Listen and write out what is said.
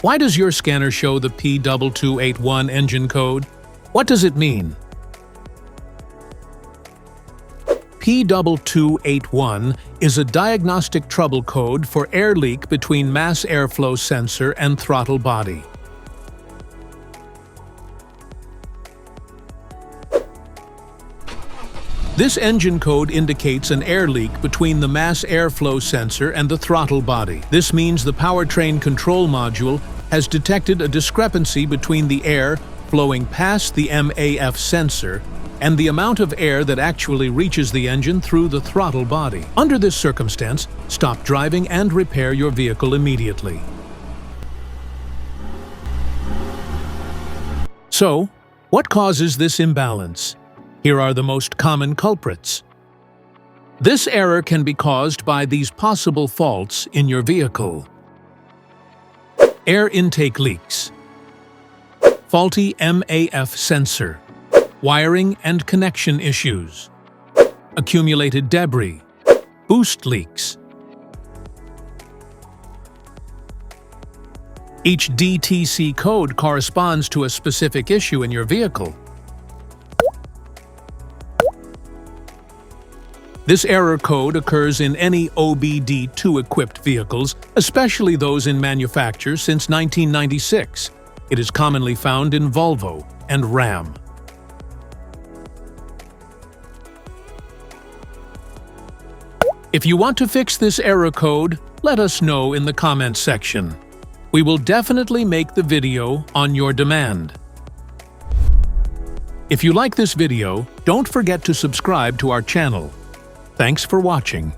Why does your scanner show the P2281 engine code? What does it mean? P2281 is a diagnostic trouble code for air leak between mass airflow sensor and throttle body. This engine code indicates an air leak between the mass airflow sensor and the throttle body. This means the powertrain control module has detected a discrepancy between the air flowing past the MAF sensor and the amount of air that actually reaches the engine through the throttle body. Under this circumstance, stop driving and repair your vehicle immediately. So, what causes this imbalance? Here are the most common culprits. This error can be caused by these possible faults in your vehicle. Air intake leaks, faulty MAF sensor, wiring and connection issues, accumulated debris, boost leaks. Each DTC code corresponds to a specific issue in your vehicle. This error code occurs in any OBD2-equipped vehicles, especially those in manufacture since 1996. It is commonly found in Volvo and Ram. If you want to fix this error code, let us know in the comments section. We will definitely make the video on your demand. If you like this video, don't forget to subscribe to our channel. Thanks for watching.